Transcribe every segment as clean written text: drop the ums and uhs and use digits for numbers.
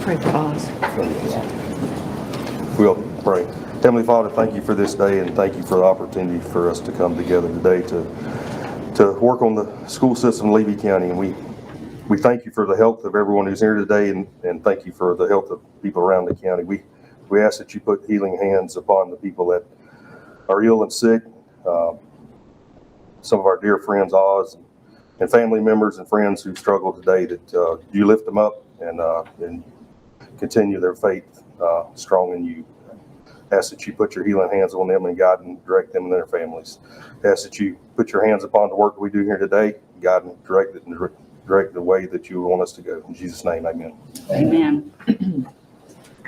Pray for Oz. We'll pray. Heavenly Father, thank you for this day, and thank you for the opportunity for us to come together today to work on the school system in Levy County. And we thank you for the health of everyone who's here today, and thank you for the health of people around the county. We ask that you put healing hands upon the people that are ill and sick. Some of our dear friends, Oz, and family members and friends who struggle today, that you lift them up and continue their faith strong in you. Ask that you put your healing hands on them and guide and direct them and their families. Ask that you put your hands upon the work we do here today, guide and direct it, and direct the way that you want us to go. In Jesus' name, amen. Amen.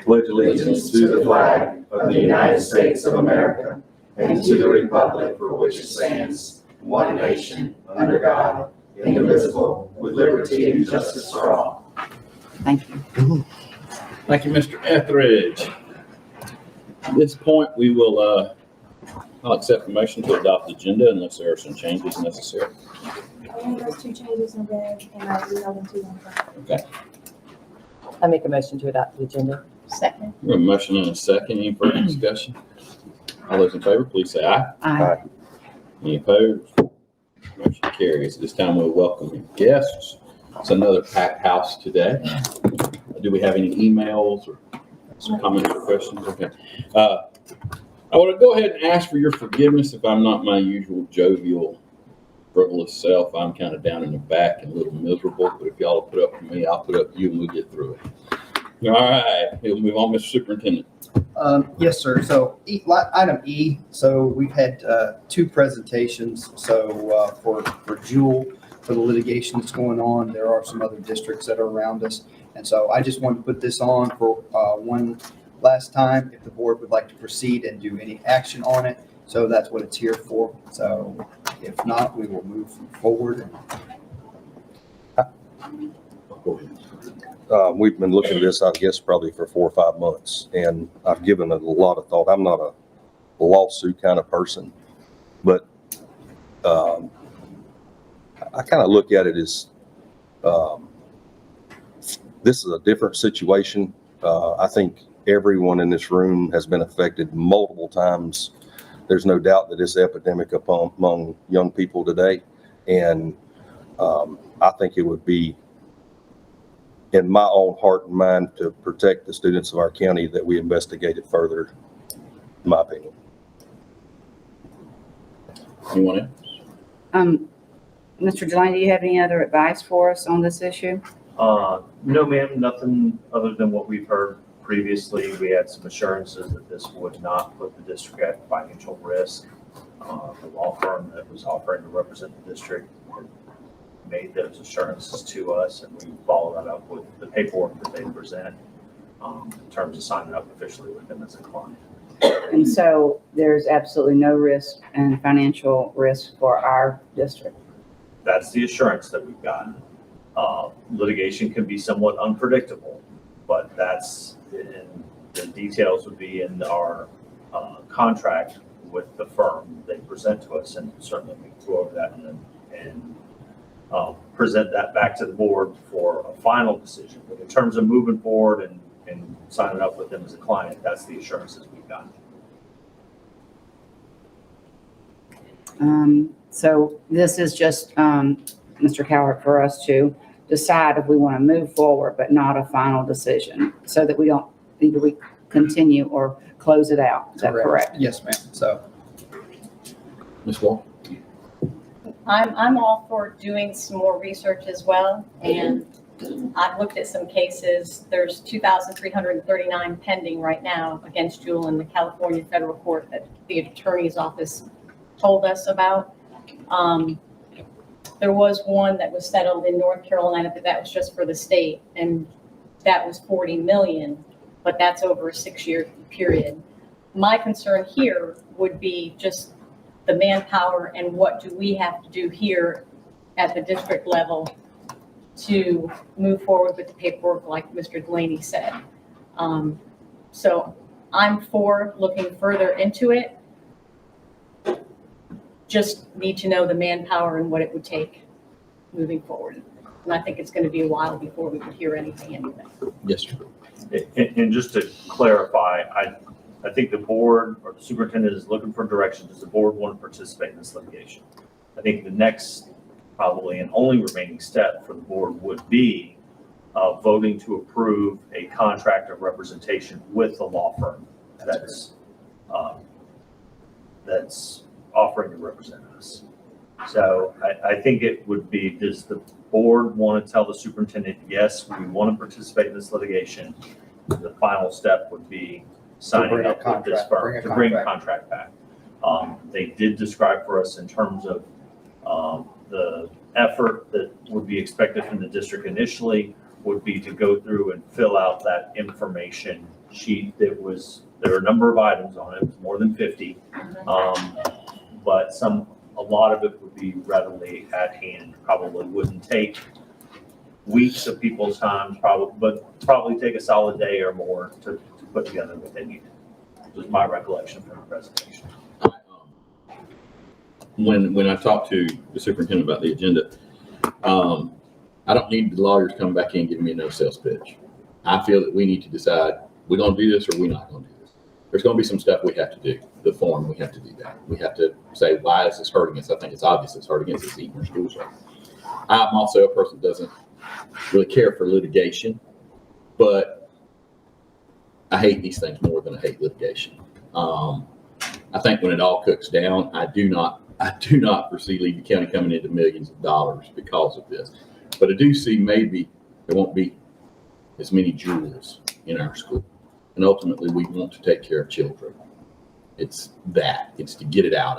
Pledge allegiance to the flag of the United States of America and to the republic for which it stands, one nation, under God, indivisible, with liberty and justice for all. Thank you. Thank you, Mr. Etheridge. At this point, we will, I'll accept the motion to adopt the agenda unless there are some changes necessary. Those two changes in red, and I emailed them to you on Friday. Okay. I make a motion to adopt the agenda. Second. We have a motion and a second. Any further discussion? All those in favor, please say aye. Aye. Any opposed? Motion carries. At this time, we'll welcome guests. It's another packed house today. Do we have any emails or some comments or questions? Okay. I want to go ahead and ask for your forgiveness if I'm not my usual jovial, frivolous self. I'm kind of down in the back and a little miserable, but if y'all put up with me, I'll put up with you and we'll get through it. All right, we'll move on, Mr. Superintendent. Yes, sir. So item E, so we've had two presentations. So for Jewel, for the litigation that's going on, there are some other districts that are around us. And so I just wanted to put this on for one last time, if the board would like to proceed and do any action on it. So that's what it's here for. So if not, we will move forward. We've been looking at this, I guess, probably for 4 or 5 months, and I've given it a lot of thought. I'm not a lawsuit kind of person, but I kind of look at it as this is a different situation. I think everyone in this room has been affected multiple times. There's no doubt that it's epidemic among young people today, and I think it would be in my own heart and mind to protect the students of our county that we investigate it further, in my opinion. Anyone else? Mr. Delaney, do you have any other advice for us on this issue? No, ma'am, nothing other than what we've heard previously. We had some assurances that this would not put the district at financial risk. The law firm that was offering to represent the district made those assurances to us, and we follow that up with the paperwork that they present in terms of signing up officially with them as a client. And so there's absolutely no risk and financial risk for our district. That's the assurance that we've gotten. Litigation can be somewhat unpredictable, but that's the details would be in our contract with the firm they present to us, and certainly we can go over that and present that back to the board for a final decision. But in terms of moving forward and signing up with them as a client, that's the assurances we've gotten. So this is just, Mr. Cowart, for us to decide if we want to move forward, but not a final decision, so that we don't either we continue or close it out. Is that correct? Yes, ma'am. So Ms. Wall? I'm all for doing some more research as well, and I've looked at some cases. There's 2,339 pending right now against Jewel in the California federal court that the attorney's office told us about. There was one that was settled in North Carolina, but that was just for the state, and that was $40 million, but that's over a 6-year period. My concern here would be just the manpower and what do we have to do here at the district level to move forward with the paperwork, like Mr. Delaney said. So I'm for looking further into it. Just need to know the manpower and what it would take moving forward. And I think it's going to be a while before we would hear anything anyway. Yes, sir. And just to clarify, I think the board or the superintendent is looking for direction. Does the board want to participate in this litigation? I think the next, probably and only remaining step for the board would be voting to approve a contract of representation with the law firm that's offering to represent us. So I think it would be, does the board want to tell the superintendent, yes, we want to participate in this litigation? The final step would be signing up with this firm to bring a contract back. They did describe for us in terms of the effort that would be expected from the district initially would be to go through and fill out that information sheet there were a number of items on it, it was more than 50. But a lot of it would be readily at hand, probably wouldn't take weeks of people's time, but probably take a solid day or more to put together what they need. Was my recollection from the presentation. When I talked to the superintendent about the agenda, I don't need the lawyers coming back in giving me no sales pitch. I feel that we need to decide, we're going to do this or we're not going to do this. There's going to be some stuff we have to do. The form, we have to do that. We have to say, why is this hurting us? I think it's obvious it's hurting us. It's eating our schools up. I'm also a person that doesn't really care for litigation, but I hate these things more than I hate litigation. I think when it all cooks down, I do not foresee Levy County coming into millions of dollars because of this. But I do see maybe there won't be as many jewels in our school. And ultimately, we want to take care of children. It's to get it out.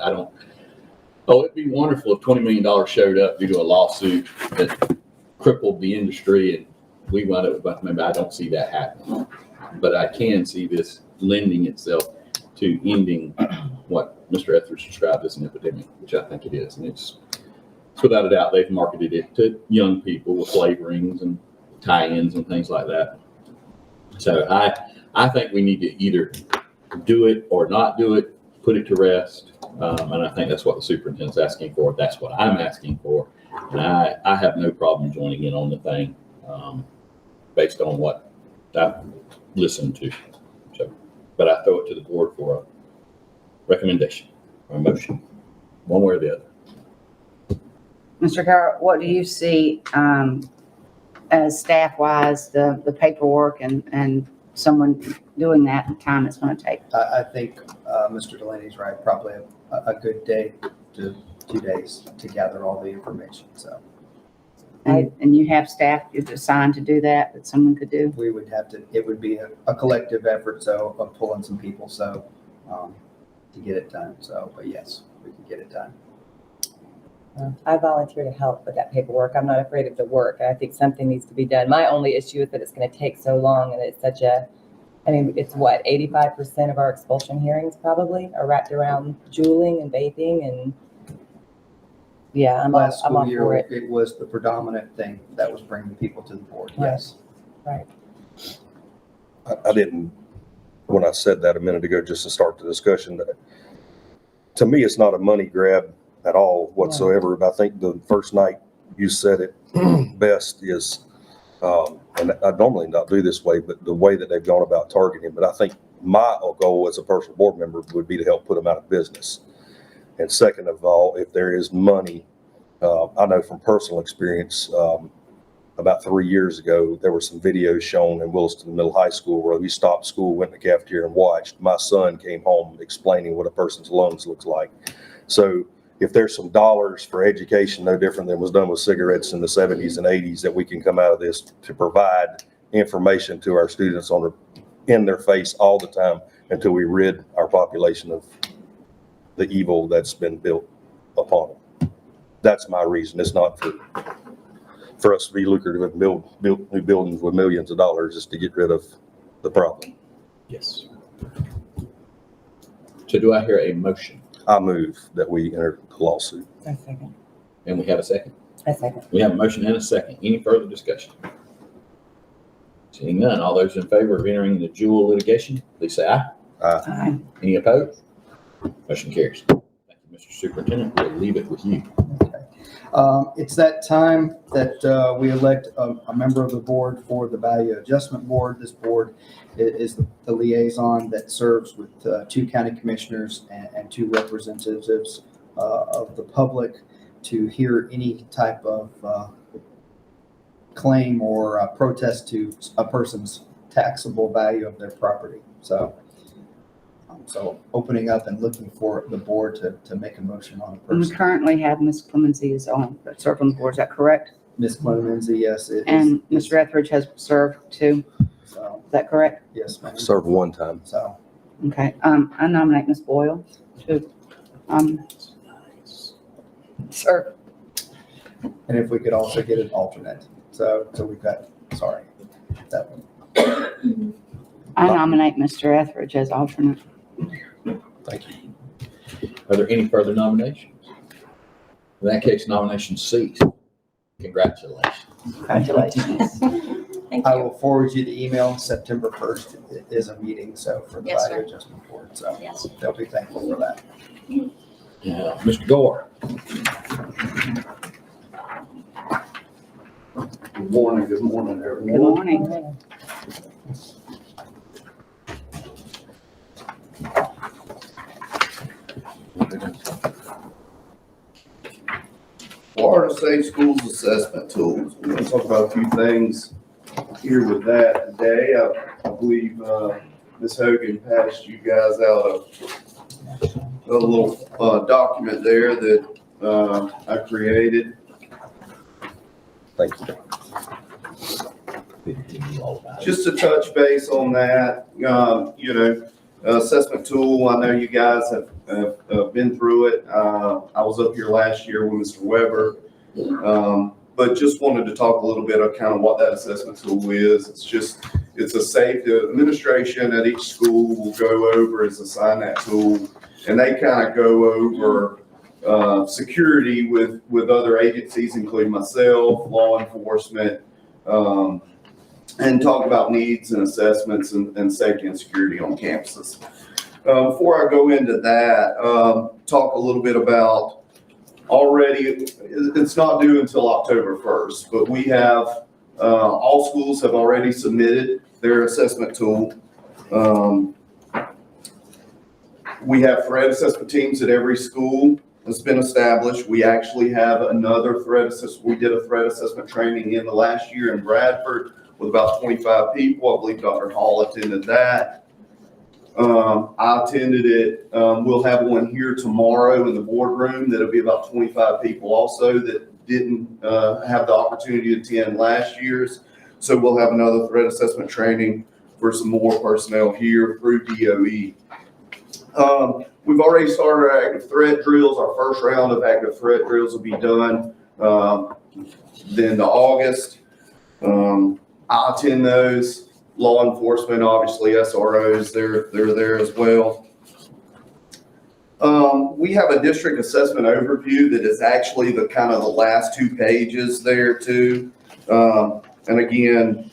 It'd be wonderful if $20 million showed up due to a lawsuit that crippled the industry and we wound up with, maybe I don't see that happening. But I can see this lending itself to ending what Mr. Etheridge described as an epidemic, which I think it is. And it's without a doubt, they've marketed it to young people with flavorings and tie-ins and things like that. So I think we need to either do it or not do it, put it to rest. And I think that's what the superintendent's asking for. That's what I'm asking for. And I have no problem joining in on the thing based on what I've listened to. So, but I throw it to the board for a recommendation or a motion, one way or the other. Mr. Carroll, what do you see as staff-wise, the paperwork and someone doing that and time it's going to take? I think Mr. Delaney's right, probably a good day to 2 days to gather all the information, so. And you have staff you've assigned to do that someone could do? We would have to, it would be a collective effort, so of pulling some people, so, to get it done, so, but yes, we can get it done. I volunteer to help with that paperwork. I'm not afraid of the work. I think something needs to be done. My only issue is that it's going to take so long and it's it's what, 85% of our expulsion hearings probably are wrapped around juuling and vaping and yeah, I'm Last all school year, for it. it was the predominant thing that was bringing people to the board, Right. yes. Right. I didn't, when I said that a minute ago, just to start the discussion, that to me, it's not a money grab at all whatsoever. But I think the first night you said it best is, and I normally not do this way, but the way that they've gone about targeting. But I think my goal as a personal board member would be to help put them out of business. And second of all, if there is money, I know from personal experience, about 3 years ago, there were some videos shown in Williston Middle High School where we stopped school, went in the cafeteria and watched. My son came home explaining what a person's lungs looks like. So if there's some dollars for education, no different than was done with cigarettes in the 70s and 80s, that we can come out of this to provide information to our students in their face all the time until we rid our population of the evil that's been built upon them. That's my reason. It's not for us to be lucrative and build new buildings with millions of dollars, just to get rid of the problem. Yes. So do I hear a motion? I move that we enter the lawsuit. A second. And we have a second. A second. We have a motion and a second. Any further discussion? Seeing none, all those in favor of entering the Jewel litigation, please say aye. Aye. Any opposed? Motion carries. Thank you, Mr. Superintendent. We'll leave it with you. It's that time that we elect a member of the board for the Value Adjustment Board. This board is the liaison that serves with 2 county commissioners and 2 representatives of the public to hear any type of claim or protest to a person's taxable value of their property. So opening up and looking for the board to make a motion on a And we person. currently have Ms. Clemency is on, served on the board, is that correct? Ms. Clemency, yes. it is. And Mr. Etheridge has served too, So, is that correct? yes, ma'am. Served one time. So, Okay, I nominate Ms. Boyle to, serve. and if we could also get an alternate. So we've got, sorry, that one. I nominate Mr. Etheridge as alternate. Thank you. Are there any further nominations? In that case, nomination ceased. Congratulations. Congratulations. Thank I you. will forward you the email. September 1st is a meeting, so for the Yes, Value Adjustment Board. So Yes. they'll be thankful for that. Yeah, Mr. Gore. Good morning, everyone. Good morning. Florida Safe Schools Assessment Tools. We're gonna talk about a few things here with that today. I believe, Ms. Hogan passed you guys out a little, document there that, I created. Thank you. Just to touch base on that, assessment tool, I know you guys have been through it. I was up here last year with Mr. Weber. But just wanted to talk a little bit of kind of what that assessment tool is. It's a safe, the administration at each school will go over, is assign that tool, and they kind of go over security with other agencies, including myself, law enforcement, and talk about needs and assessments and safety and security on campuses. Before I go into that, talk a little bit about already, it's not due until October 1st, but we have, all schools have already submitted their assessment tool. We have threat assessment teams at every school that's been established. We actually have another threat assessment. We did a threat assessment training in the last year in Bradford with about 25 people. I believe Dr. Hall attended that. I attended it. We'll have one here tomorrow in the boardroom. That'll be about 25 people also that didn't have the opportunity to attend last year's. So we'll have another threat assessment training for some more personnel here through DOE. We've already started our active threat drills. Our first round of active threat drills will be done then to August. I attend those. Law enforcement, obviously SROs, they're there as well. We have a district assessment overview that is actually the kind of the last 2 pages there too. And again,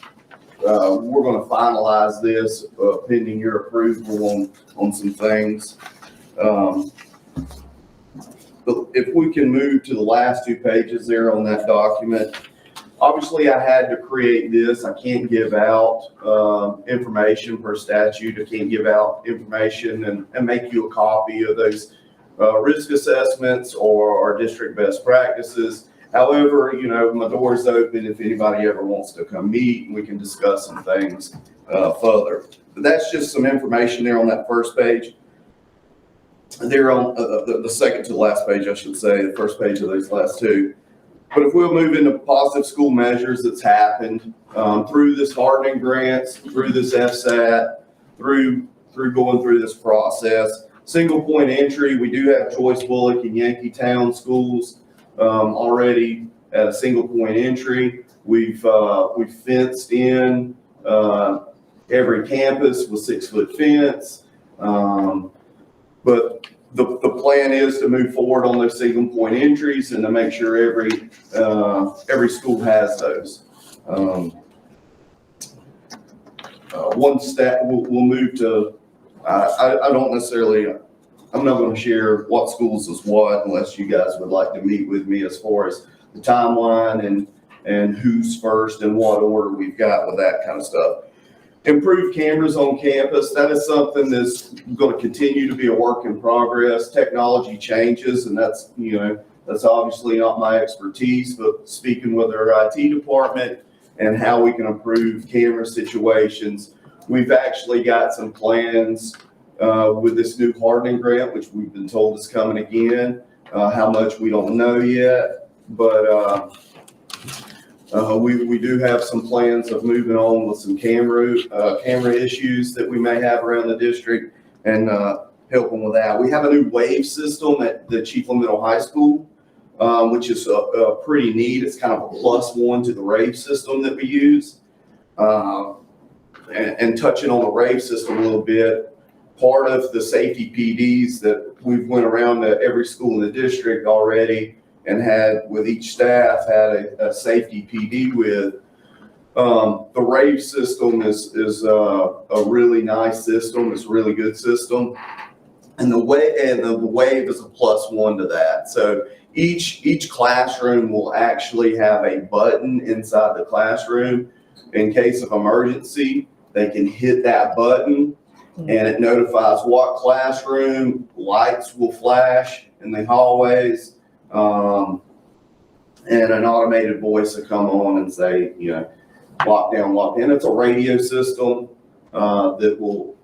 we're going to finalize this pending your approval on some things. But if we can move to the last 2 pages there on that document. Obviously, I had to create this. I can't give out information per statute. I can't give out information and make you a copy of those risk assessments or our district best practices. However, my door's open if anybody ever wants to come meet, we can discuss some things further. But that's just some information there on that first page. There on the second to the last page, I should say, the first page of those last 2. But if we'll move into positive school measures that's happened through this hardening grants, through this FSAT, through going through this process. Single point entry, we do have Joyce, Bullock, and Yankeetown schools already at a single point entry. We've fenced in every campus with 6-foot fence. But the plan is to move forward on those single point entries and to make sure every school has those. One stat we'll move to, I don't necessarily, I'm not gonna share what schools is what unless you guys would like to meet with me as far as the timeline and who's first and what order we've got with that kind of stuff. Improved cameras on campus, that is something that's gonna continue to be a work in progress. Technology changes, and that's, you know, that's obviously not my expertise, but speaking with our IT department and how we can improve camera situations. We've actually got some plans with this new hardening grant, which we've been told is coming again. How much, we don't know yet, but we do have some plans of moving on with some camera issues that we may have around the district and helping with that. We have a new wave system at the Chiefland Middle High School, which is pretty neat. It's kind of a +1 to the rave system that we use. And touching on the rave system a little bit, part of the safety PDs that we've went around to every school in the district already and had with each staff had a safety PD with. The rave system is a really nice system. It's a really good system. And the wave is a +1 to that. So each classroom will actually have a button inside the classroom. In case of emergency, they can hit that button and it notifies what classroom, lights will flash in the hallways, and an automated voice will come on and say, you know, lock down, lock in. It's a radio system that will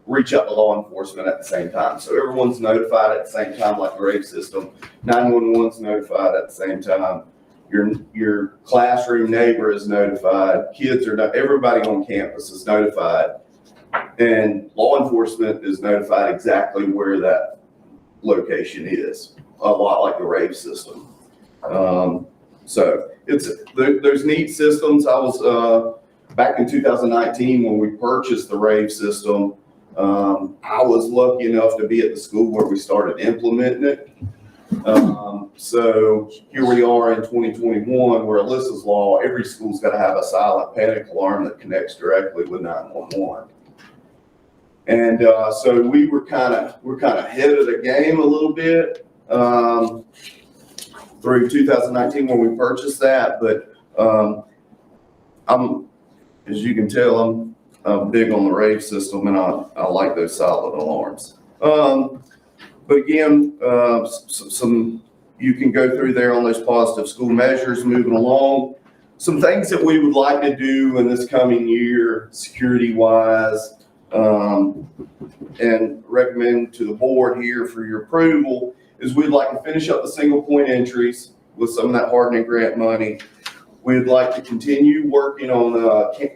reach out to law enforcement at the same time. So everyone's notified at the same time, like the rave system. 911's notified at the same time. Your classroom neighbor is notified. Kids are everybody on campus is notified, and law enforcement is notified exactly where that location is. A lot like the rave system. So there's neat systems. I was back in 2019 when we purchased the rave system. I was lucky enough to be at the school where we started implementing it. So here we are in 2021, where Alyssa's law, every school's got to have a silent panic alarm that connects directly with 911. And so we're kind of ahead of the game a little bit through 2019 when we purchased that. But as you can tell, I'm big on the rave system, and I like those silent alarms. But again, some you can go through there on those positive school measures moving along. Some things that we would like to do in this coming year, security-wise, and recommend to the board here for your approval, is we'd like to finish up the single point entries with some of that hardening grant money. We'd like to continue working on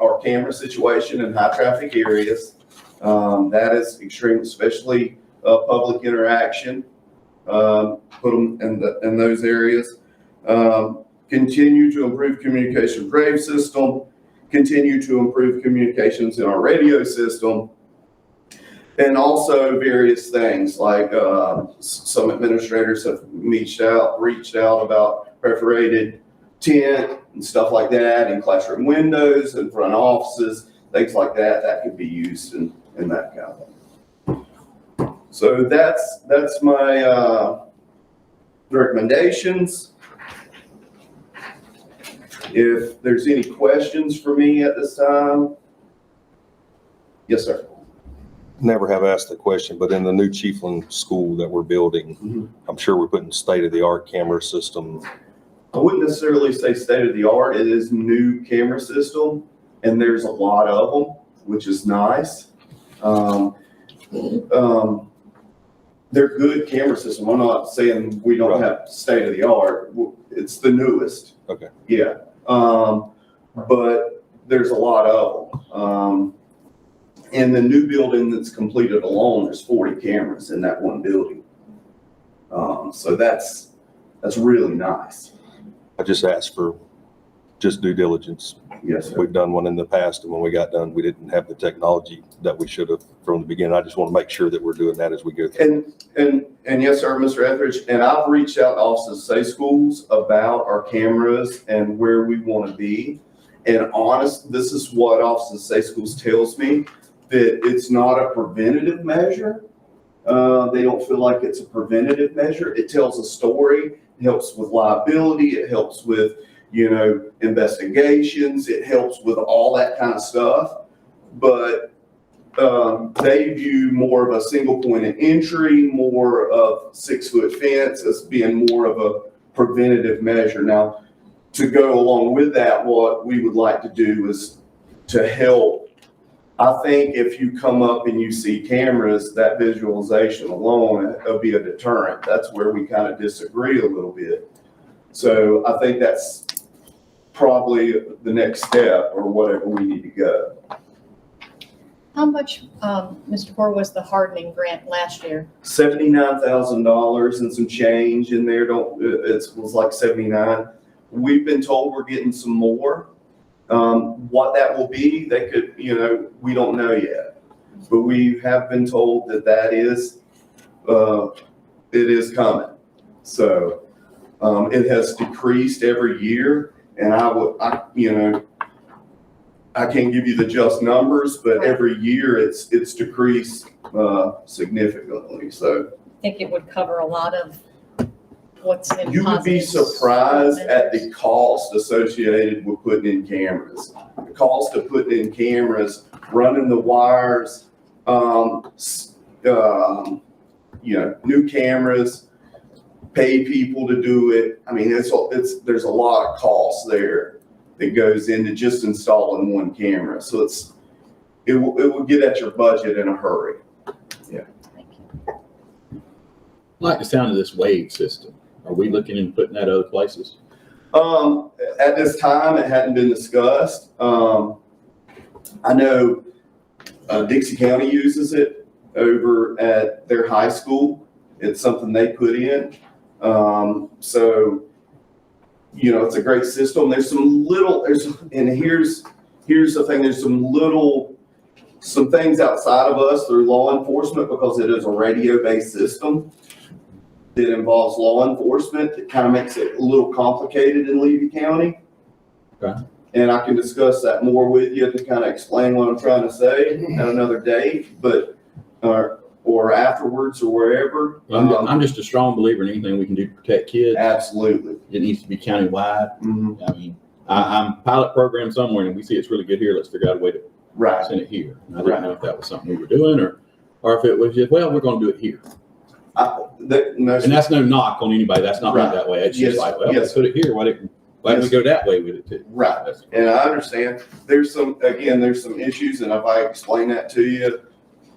our camera situation in high traffic areas. That is extreme, especially public interaction. Put them in those areas. Continue to improve communication rave system. Continue to improve communications in our radio system. And also various things like some administrators have reached out about perforated tent and stuff like that in classroom windows and front offices, things like that, that could be used in that kind of thing. So that's my recommendations. If there's any questions for me at this time. Yes, sir. Never have asked the question, but in the new Chiefland school that we're building, I'm sure we're putting state-of-the-art camera system. I wouldn't necessarily say state-of-the-art. It is new camera system, and there's a lot of them, which is nice. They're good camera system. I'm not saying we don't have state-of-the-art. It's the newest. Okay. Yeah. But there's a lot of them. In the new building that's completed alone, there's 40 cameras in that one building. So that's really nice. I just asked for just due diligence. Yes, sir. We've done one in the past, and when we got done, we didn't have the technology that we should have from the beginning. I just want to make sure that we're doing that as we go through. And yes, sir, Mr. Etheridge, and I've reached out to Office of Safe Schools about our cameras and where we want to be. And this is what Office of Safe Schools tells me, that it's not a preventative measure. They don't feel like it's a preventative measure. It tells a story, it helps with liability, it helps with, investigations, it helps with all that kind of stuff. But they view more of a single point of entry, more of 6-foot fence as being more of a preventative measure. Now, to go along with that, what we would like to do is to help. I think if you come up and you see cameras, that visualization alone will be a deterrent. That's where we kind of disagree a little bit. So I think that's probably the next step or whatever we need to go. How much, Mr. Moore, was the hardening grant last year? $79,000 and some change in there. It was like 79. We've been told we're getting some more. What that will be, they could, we don't know yet. But we have been told that is, it is coming. So it has decreased every year, and I can't give you the just numbers, but every year it's decreased significantly. So I think it would cover a lot of what's in you would be positives. surprised at the cost associated with putting in cameras. The cost of putting in cameras, running the wires, new cameras, pay people to do it. I mean, there's a lot of costs there that goes into just installing one camera. So it will get at your budget in a hurry. I like the sound of this wave system. Are we looking into putting that other places? At this time, it hadn't been discussed. I know Dixie County uses it over at their high school. It's something they put in. So, it's a great system. There's some here's the thing. There's some things outside of us through law enforcement, because it is a radio-based system that involves law enforcement. It kind of makes it a little complicated in Levy County. Okay. And I can discuss that more with you to kind of explain what I'm trying to say at another date, but, or afterwards or wherever. I'm just a strong believer in anything we can do to protect kids. Absolutely. It needs to be countywide. Mhm. I mean, I'm pilot program somewhere and we see it's really good here. Let's figure out a way to Right. send it here. And I didn't know if that was something we were doing or if it was just, well, we're going to do it here. And that's no knock on anybody. That's not right that way. It's just like, well, let's put it here. Why didn't we go that way with it too? Right. And I understand there's some issues, and if I explain that to you,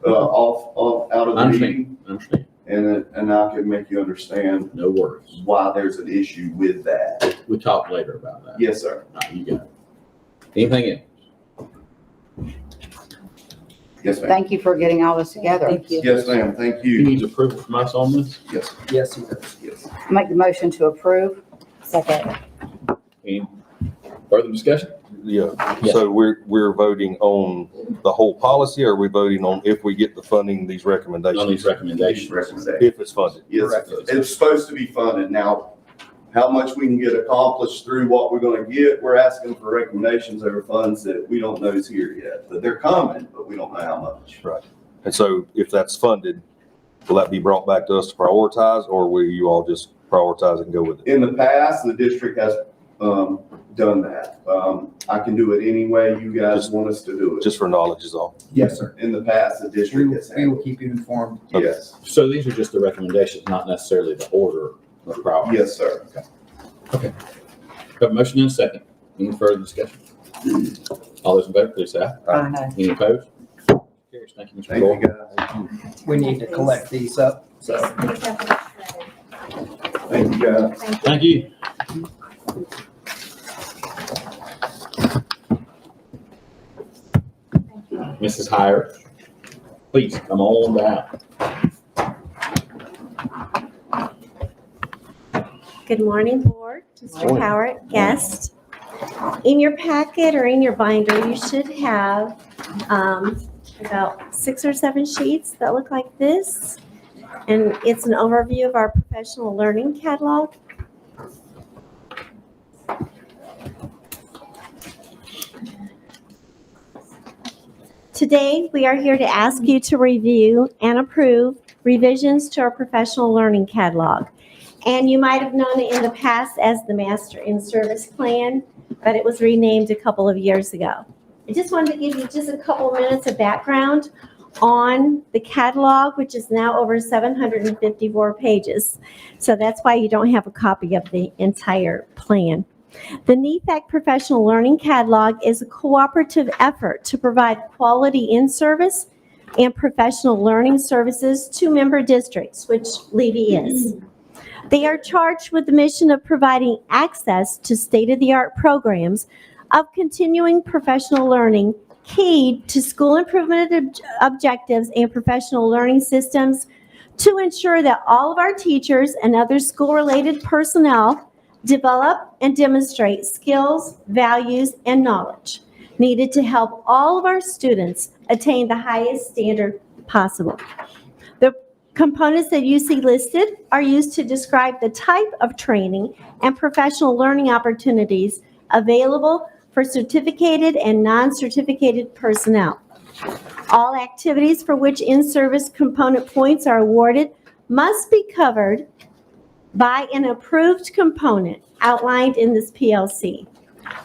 out of the meeting, I understand. and I can make you understand No worries. why there's an issue with that. We'll talk later about that. Yes, sir. All right, you got it. Anything else? Yes, ma'am. Thank you for getting all this together. Thank you. Yes, ma'am. Thank You you. need approval from us on this? Yes. Yes, he does. Yes. Make the motion to approve. Second. Any further discussion? Yeah, Yes. so we're voting on the whole policy, or are we voting on if we get the funding, these On recommendations? these recommendations? If it's funded. Yes, Correct. it's supposed to be funded. Now, how much we can get accomplished through what we're gonna get, we're asking for recommendations over funds that we don't know is here yet. But they're coming, but we don't know how much. Right. And so if that's funded, will that be brought back to us to prioritize, or will you all just prioritize and go with it? In the past, the district has done that. I can do it any way you guys want us to do it. Just for knowledge is all. Yes, sir. In the past, the We district will, has we will handled. keep you informed. Yes, So these are just the recommendations, not necessarily the order of priority. yes, sir. Have a motion and a second. Any further discussion? All those in favor, please say aye. Aye. Any opposed? Carries. Thank you, Mr. Thank Gore. you, guys. We need to collect these up, so. Thank you, guys. Thank you. Mrs. Hire, please come on down. Good morning, Board, Mr. Morning. Howard, guests. In your packet or in your binder, you should have about 6 or 7 sheets that look like this. And it's an overview of our professional learning catalog. Today, we are here to ask you to review and approve revisions to our professional learning catalog. And you might have known it in the past as the Master in Service Plan, but it was renamed a couple of years ago. I just wanted to give you just a couple minutes of background on the catalog, which is now over 754 pages. So that's why you don't have a copy of the entire plan. The NEFAC Professional Learning Catalog is a cooperative effort to provide quality in-service and professional learning services to member districts, which Levy is. They are charged with the mission of providing access to state-of-the-art programs of continuing professional learning keyed to school improvement objectives and professional learning systems to ensure that all of our teachers and other school-related personnel develop and demonstrate skills, values, and knowledge needed to help all of our students attain the highest standard possible. The components that you see listed are used to describe the type of training and professional learning opportunities available for certificated and non-certificated personnel. All activities for which in-service component points are awarded must be covered by an approved component outlined in this PLC.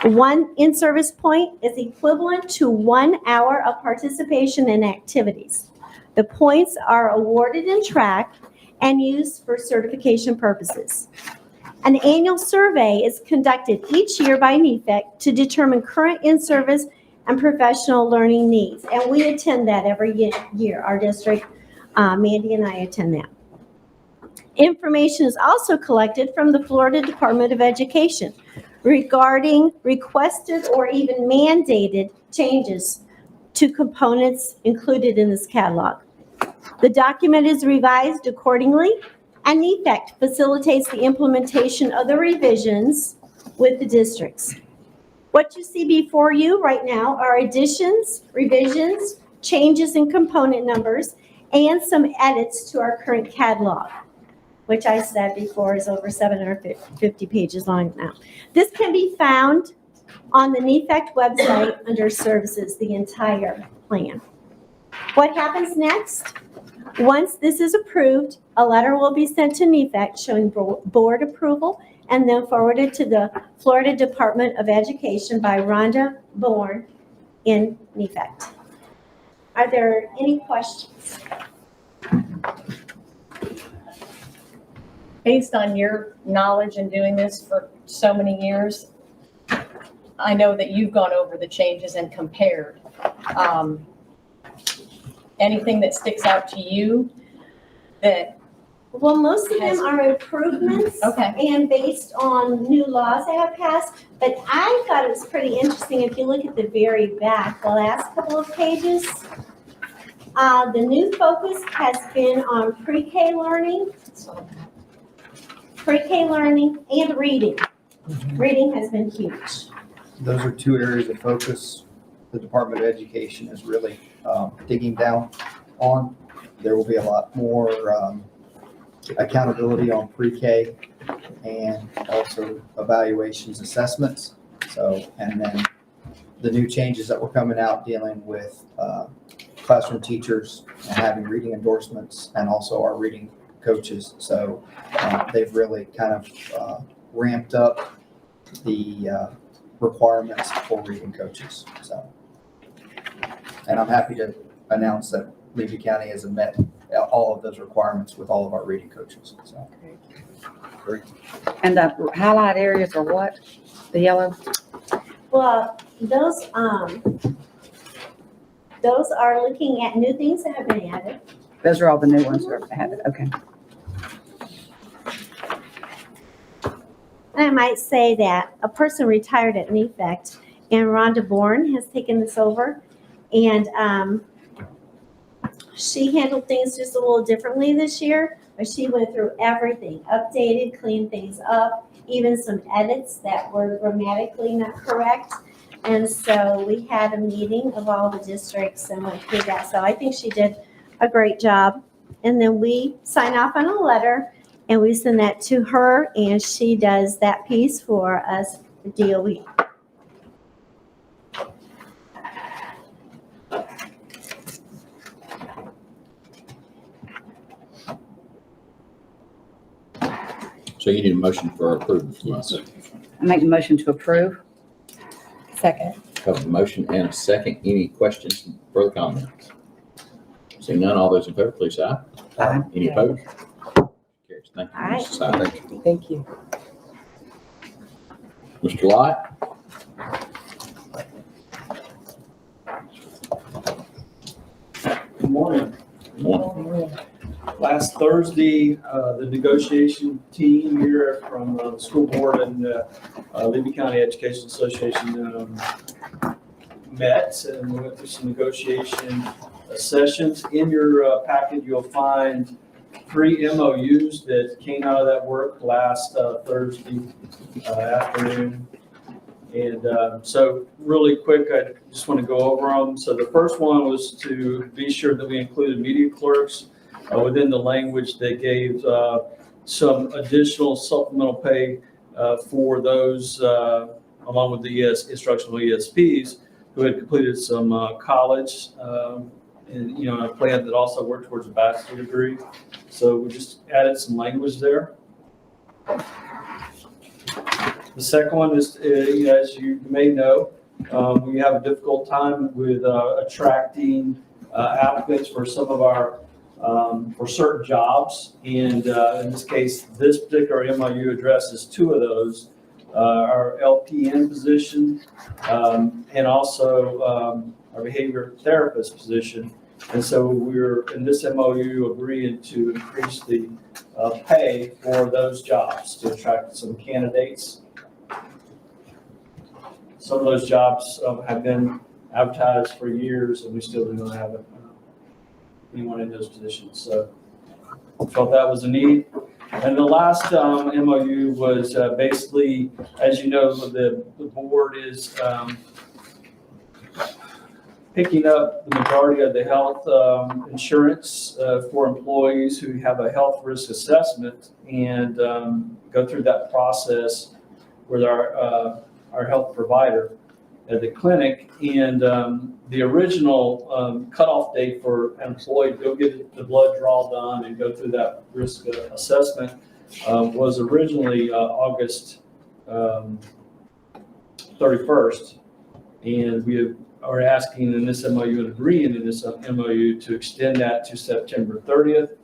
One in-service point is equivalent to 1 hour of participation in activities. The points are awarded and tracked and used for certification purposes. An annual survey is conducted each year by NEFAC to determine current in-service and professional learning needs. And we attend that every year. Our district, Mandy and I attend that. Information is also collected from the Florida Department of Education regarding requested or even mandated changes to components included in this catalog. The document is revised accordingly, and NEFAC facilitates the implementation of the revisions with the districts. What you see before you right now are additions, revisions, changes in component numbers, and some edits to our current catalog, which I said before is over 750 pages long now. This can be found on the NEFAC website under services, the entire plan. What happens next? Once this is approved, a letter will be sent to NEFAC showing board approval and then forwarded to the Florida Department of Education by Rhonda Bourne in NEFAC. Are there any questions? Based on your knowledge in doing this for so many years, I know that you've gone over the changes and compared. Anything that sticks out to you that? Well, most of them are improvements. Okay. And based on new laws that have passed. But I thought it was pretty interesting, if you look at the very back, the last couple of pages, the new focus has been on pre-K learning, and reading. Reading has been huge. Those are two areas of focus the Department of Education is really digging down on. There will be a lot more accountability on pre-K and also evaluations, assessments. So, and then the new changes that were coming out dealing with classroom teachers and having reading endorsements and also our reading coaches. So they've really kind of ramped up the requirements for reading coaches. So, and I'm happy to announce that Levy County has met all of those requirements with all of our reading coaches. So. Great. And the highlight areas are what? The yellow? Well, those are looking at new things that have been added. Those are all the new ones that have it. Okay. And I might say that a person retired at NEFAC, and Rhonda Bourne has taken this over, and she handled things just a little differently this year, but she went through everything, updated, cleaned things up, even some edits that were grammatically not correct. And so we had a meeting of all the districts and went through that. So I think she did a great job. And then we sign off on a letter and we send that to her, and she does that piece for us, the DOE. So you need a motion for approval from us. I make a motion to approve. Second. Have a motion and a second. Any questions, further comments? Seeing none, all those in favor, please say aye. Aye. Any opposed? Carries. Thank you, Aye. Mrs. Sykes. Thank you. Thank you. Mr. Lott? Good morning. One. Last Thursday, the negotiation team here from the school board and Levy County Education Association met, and we went through some negotiation sessions. In your packet, you'll find 3 MOUs that came out of that work last Thursday afternoon. And so really quick, I just want to go over them. So the first one was to be sure that we included media clerks within the language that gave some additional supplemental pay for those, along with the instructional ESPs who had completed some college and, you know, a plan that also worked towards a bachelor's degree. So we just added some language there. The second one is, as you may know, we have a difficult time with attracting applicants for some of our, for certain jobs. And in this case, this particular MOU addresses 2 of those, our LPN position and also our behavior therapist position. And so we're, in this MOU, agreeing to increase the pay for those jobs to attract some candidates. Some of those jobs have been advertised for years, and we still do not have anyone in those positions. So I felt that was a need. And the last MOU was basically, as you know, the board is picking up the majority of the health insurance for employees who have a health risk assessment and go through that process with our health provider at the clinic. And the original cutoff date for an employee to go get the blood draw done and go through that risk assessment was originally August 31st. And we are asking in this MOU and agreeing in this MOU to extend that to September 30th.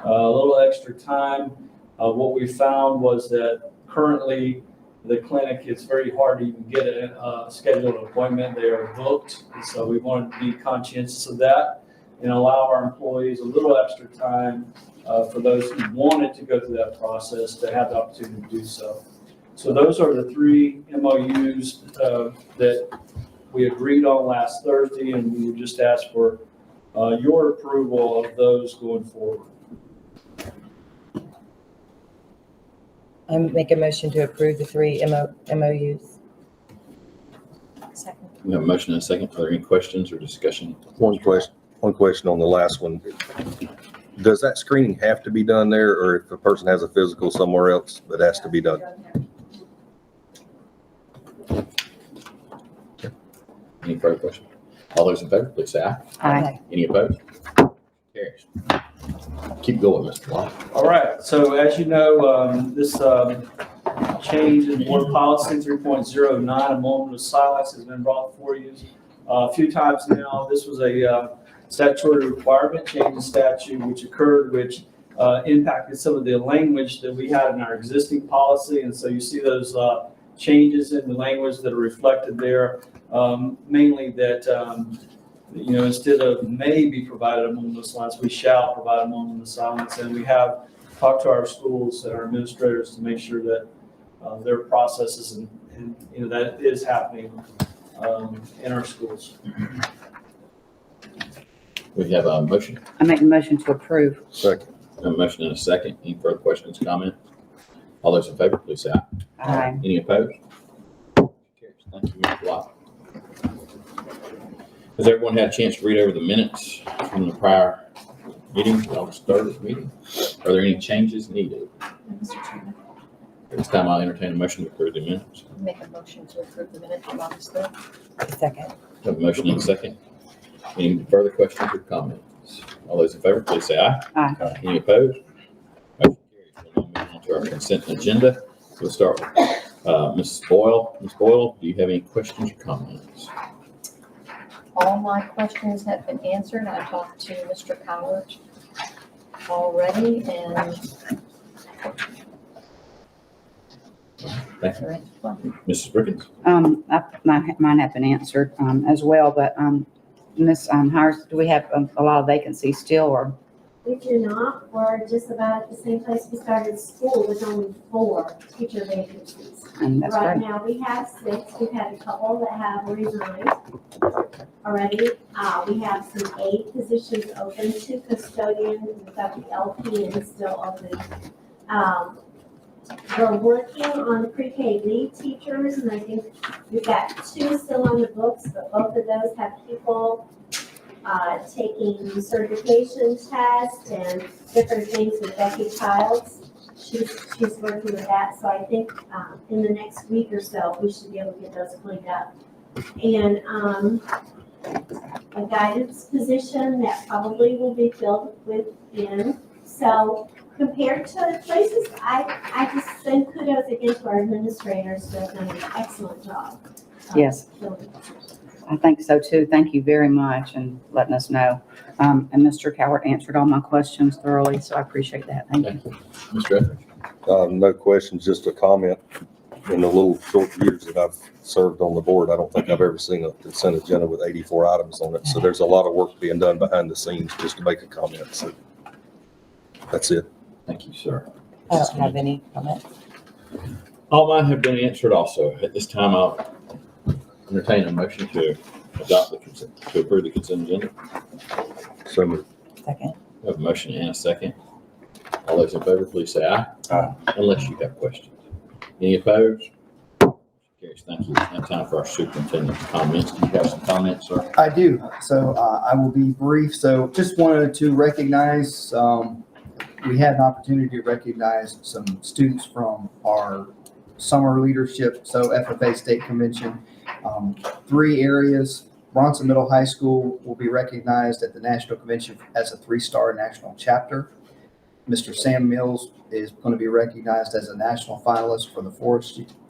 A little extra time. What we found was that currently the clinic, it's very hard to even get a scheduled appointment. They are booked. And so we wanted to be conscientious of that and allow our employees a little extra time for those who wanted to go through that process to have the opportunity to do so. So those are the 3 MOUs that we agreed on last Thursday, and we would just ask for your approval of those going forward. I make a motion to approve the 3 MOUs. Second. We have a motion and a second. Are there any questions or discussion? One question on the last one. Does that screening have to be done there, or if a person has a physical somewhere else, that has to be done? Any further questions? All those in favor, please say aye. Aye. Any opposed? Carries. Keep going, Mr. Lott. All right, so as you know, this change in board policy 3.09, a moment of silence, has been brought before you a few times now. This was a statutory requirement, change in statute, which occurred, which impacted some of the language that we had in our existing policy. And so you see those changes in the language that are reflected there, mainly that you know, instead of may be provided a moment of silence, we shall provide a moment of silence. And we have talked to our schools and our administrators to make sure that their processes and you know, that is happening in our schools. We have a motion. I make a motion to approve. Second. We have a motion and a second. Any further questions, comments? All those in favor, please say aye. Aye. Any opposed? Carries. Thank you, Mr. Lott. Has everyone had a chance to read over the minutes from the prior meeting, August 3rd meeting? Are there any changes needed? Mr. Chairman, At this time, I'll entertain a motion to approve the minutes. make a motion to approve the minutes from August 3rd. Second. We have a motion and a second. Any further questions or comments? All those in favor, please say aye. Aye. Any opposed? Motion carries. We'll now move on to our consent agenda. We'll start with Mrs. Boyle. Ms. Boyle, do you have any questions or comments? All my questions have been answered. I talked to Mr. Cowart already, and Thank you. Mrs. Brickens? Mine have been answered, as well, but, Ms. Hires, do we have a lot of vacancies still, or? We do not. We're just about at the same place we started school with only 4 teacher vacancies. And that's Right great. now, we have 6. We've had a couple that have resigned already. We have some aide positions open, 2 custodians. We've got the LPN still open. We're working on the pre-K lead teachers, and I think we've got 2 still on the books, but both of those have people taking certification tests and different things with Becky Childs. She's working with that, so I think in the next week or so, we should be able to get those cleaned up. And a guidance position that probably will be filled within. So compared to places, I just send kudos again to our administrators who have done an excellent job. Yes. I think so too. Thank you very much and letting us know. And Mr. Cowart answered all my questions thoroughly, so I appreciate that. Thank you. Mr. Etheridge? No questions, just a comment. In the little short years that I've served on the board, I don't think I've ever seen a consent agenda with 84 items on it. So there's a lot of work being done behind the scenes just to make a comment. So that's it. Thank you, sir. I don't have any comments. All mine have been answered also. At this time, I'll entertain a motion to adopt the consent, to approve the consent agenda. So moved. Second. We have a motion and a second. All those in favor, please say aye. Aye. Unless you have questions. Any opposed? Carries. Thank you. Now time for our superintendent's comments. Do you have some comments, sir? I do. So I will be brief. So just wanted to recognize, we had an opportunity to recognize some students from our summer leadership, so FFA State Convention. 3 areas. Bronson Middle High School will be recognized at the National Convention as a 3-star national chapter. Mr. Sam Mills is going to be recognized as a national finalist for the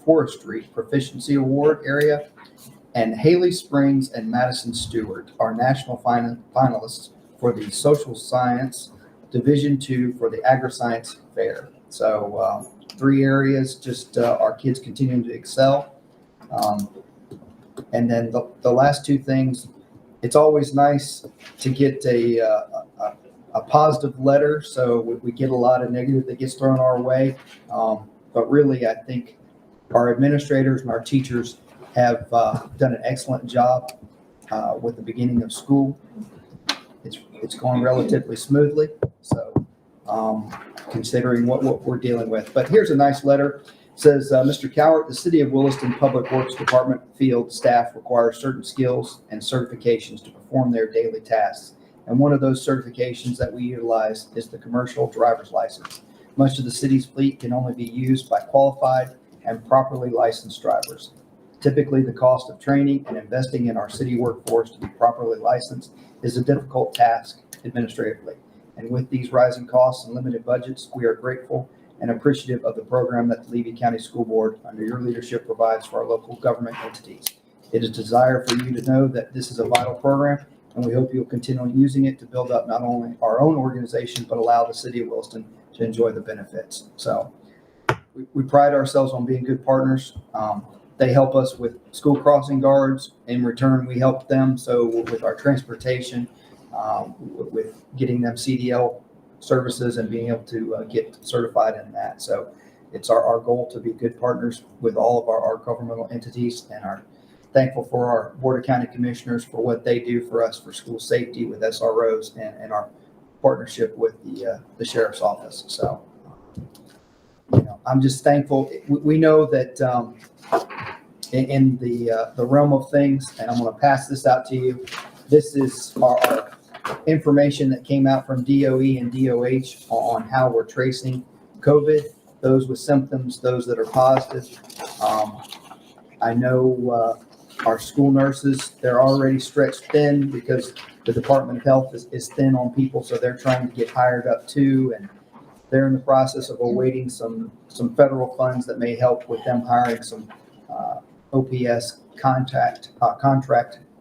Forestry Proficiency Award area. And Haley Springs and Madison Stewart are national finalists for the Social Science Division II for the Agri-Science Fair. So 3 areas, just our kids continuing to excel. And then the last 2 things, it's always nice to get a positive letter. So we get a lot of negative that gets thrown our way. But really, I think our administrators and our teachers have done an excellent job with the beginning of school. It's going relatively smoothly. So considering what we're dealing with. But here's a nice letter. It says, Mr. Cowart, the City of Williston Public Works Department field staff requires certain skills and certifications to perform their daily tasks. And one of those certifications that we utilize is the commercial driver's license. Much of the city's fleet can only be used by qualified and properly licensed drivers. Typically, the cost of training and investing in our city workforce to be properly licensed is a difficult task administratively. And with these rising costs and limited budgets, we are grateful and appreciative of the program that the Levy County School Board, under your leadership, provides for our local government entities. It is a desire for you to know that this is a vital program, and we hope you'll continue using it to build up not only our own organization, but allow the city of Williston to enjoy the benefits. So we pride ourselves on being good partners. They help us with school crossing guards. In return, we help them. So with our transportation, with getting them CDL services and being able to get certified in that. So it's our goal to be good partners with all of our governmental entities, and are thankful for our Board of County Commissioners for what they do for us for school safety with SROs and our partnership with the Sheriff's Office. So, I'm just thankful. We know that in the realm of things, and I'm going to pass this out to you. This is our information that came out from DOE and DOH on how we're tracing COVID, those with symptoms, those that are positive. I know our school nurses, they're already stretched thin because the Department of Health is thin on people, so they're trying to get hired up too. And they're in the process of awaiting some federal funds that may help with them hiring some OPS contract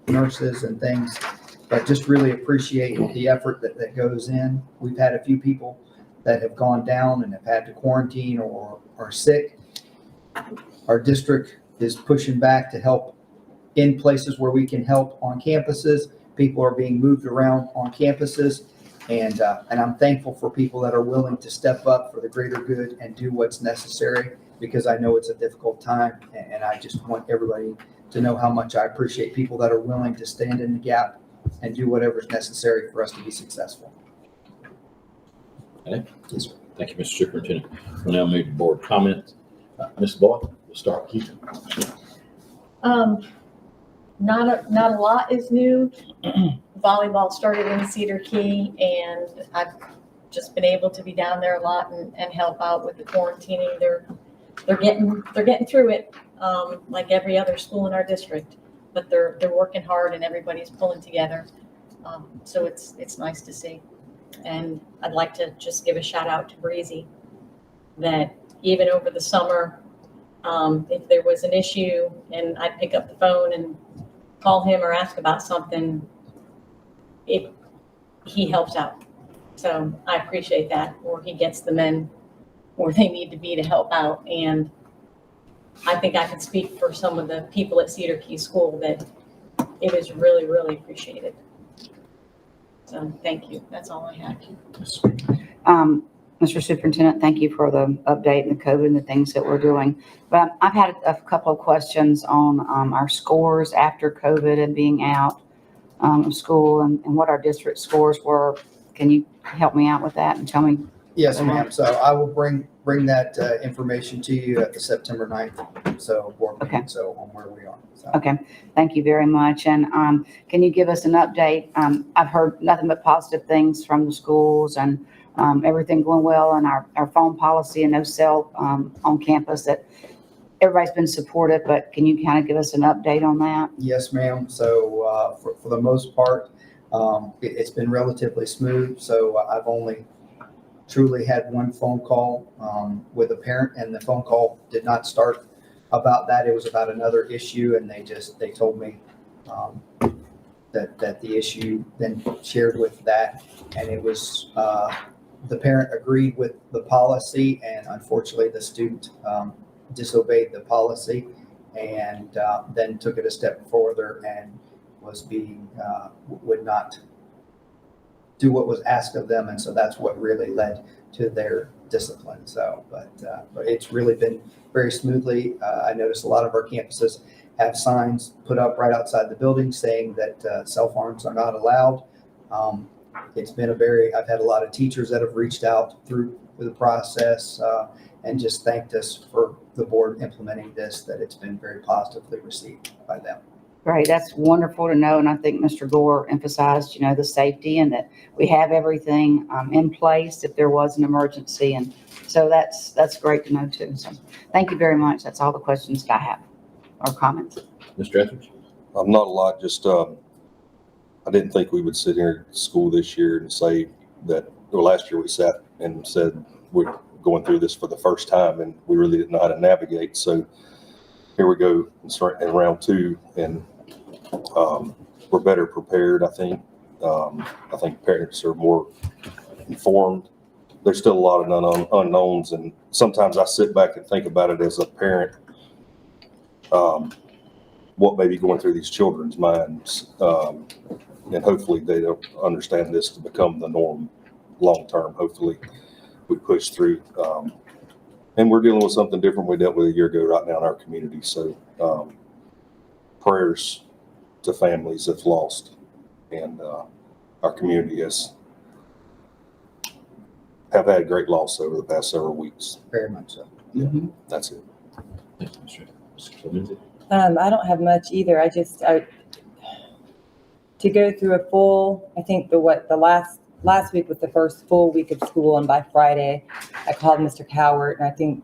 nurses and things. But just really appreciate the effort that goes in. We've had a few people that have gone down and have had to quarantine or are sick. Our district is pushing back to help in places where we can help on campuses. People are being moved around on campuses. And I'm thankful for people that are willing to step up for the greater good and do what's necessary, because I know it's a difficult time. And I just want everybody to know how much I appreciate people that are willing to stand in the gap and do whatever's necessary for us to be successful. Okay. Yes, sir. Thank you, Mr. Superintendent. We'll now move to board comments. Ms. Boyd, we'll start with you. Not a lot is new. Volleyball started in Cedar Key, and I've just been able to be down there a lot and help out with the quarantining. They're getting through it, like every other school in our district, but they're working hard and everybody's pulling together. So it's nice to see. And I'd like to just give a shout out to Breezy, that even over the summer, if there was an issue and I'd pick up the phone and call him or ask about something, he helps out. So I appreciate that, or he gets the men where they need to be to help out. And I think I can speak for some of the people at Cedar Key School that it is really, really appreciated. So thank you. That's all I have. Mr. Superintendent, thank you for the update and the COVID and the things that we're doing. But I've had a couple of questions on our scores after COVID and being out of school and what our district scores were. Can you help me out with that and tell me? Yes, ma'am. So I will bring that information to you at the September 9th. Board meeting, Okay. so on where we are. So. Okay, thank you very much. And can you give us an update? I've heard nothing but positive things from the schools and everything going well, and our phone policy and no cell on campus, that everybody's been supportive, but can you kind of give us an update on that? Yes, ma'am. So for the most part, it's been relatively smooth. So I've only truly had one phone call with a parent, and the phone call did not start about that. It was about another issue, and they told me that the issue then shared with that, and it was the parent agreed with the policy, and unfortunately the student disobeyed the policy and then took it a step further and would not do what was asked of them, and so that's what really led to their discipline. So, but it's really been very smoothly. I noticed a lot of our campuses have signs put up right outside the building saying that self-harms are not allowed. It's been I've had a lot of teachers that have reached out through the process and just thanked us for the board implementing this, that it's been very positively received by them. Great, that's wonderful to know. And I think Mr. Gore emphasized, the safety and that we have everything in place if there was an emergency. And so that's great to know too. So thank you very much. That's all the questions that I have or comments. Mr. Etheridge? Not a lot, just, I didn't think we would sit here at school this year and say that, well, last year we sat and said we're going through this for the first time and we really didn't know how to navigate. So here we go in round two, and we're better prepared, I think. I think parents are more informed. There's still a lot of unknowns, and sometimes I sit back and think about it as a parent, what may be going through these children's minds, and hopefully they don't understand this to become the norm long-term. Hopefully we push through, and we're dealing with something different we dealt with a year ago right now in our community. So prayers to families that's lost, and our community have had great loss over the past several weeks. Very much so. Yeah, that's it. Thank you, Mr. Clemente. I don't have much either. To go through a full, I think the last week was the first full week of school, and by Friday I called Mr. Cowart, and I think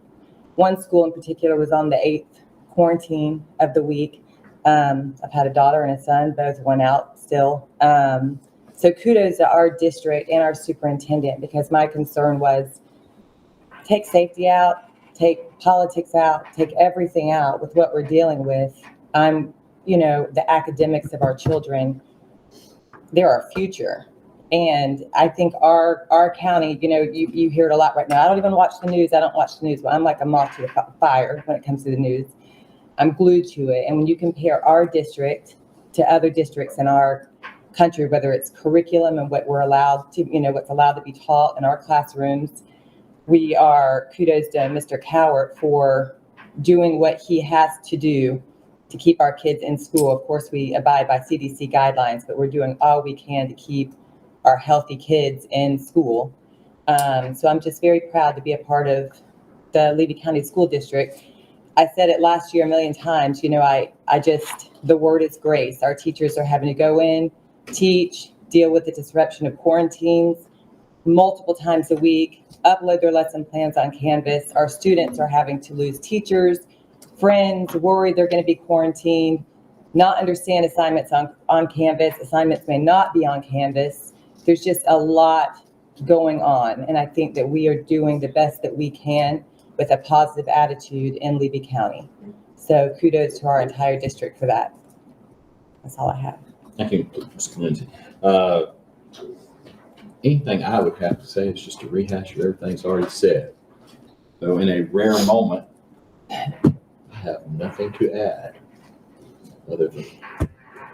one school in particular was on the 8th quarantine of the week. I've had a daughter and a son, both went out still. So kudos to our district and our superintendent, because my concern was take safety out, take politics out, take everything out with what we're dealing with. The academics of our children, they're our future. And I think our county, you hear it a lot right now. I don't even watch the news. I don't watch the news, but I'm like a moth to the fire when it comes to the news. I'm glued to it. And when you compare our district to other districts in our country, whether it's curriculum and what we're allowed to, what's allowed to be taught in our classrooms, we are kudos to Mr. Cowart for doing what he has to do to keep our kids in school. Of course, we abide by CDC guidelines, but we're doing all we can to keep our healthy kids in school. So I'm just very proud to be a part of the Levy County School District. I said it last year a million times, the word is grace. Our teachers are having to go in, teach, deal with the disruption of quarantines multiple times a week, upload their lesson plans on Canvas. Our students are having to lose teachers, friends, worried they're going to be quarantined, not understand assignments on Canvas. Assignments may not be on Canvas. There's just a lot going on. And I think that we are doing the best that we can with a positive attitude in Levy County. So kudos to our entire district for that. That's all I have. Thank you, Ms. Lindsay. Anything I would have to say is just a rehash of everything's already said. So in a rare moment, I have nothing to add other than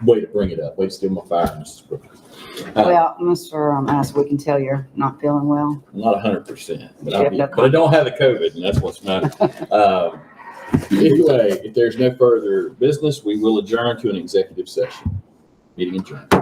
way to bring it up, way to steal my fire, Mrs. Brooker. Well, Mr. Ask, we can tell you're not feeling well. Not 100%, but You have no I don't have the COVID, and that's what's matter. Anyway, if there's no further business, we will adjourn to an executive session. Meeting adjourned.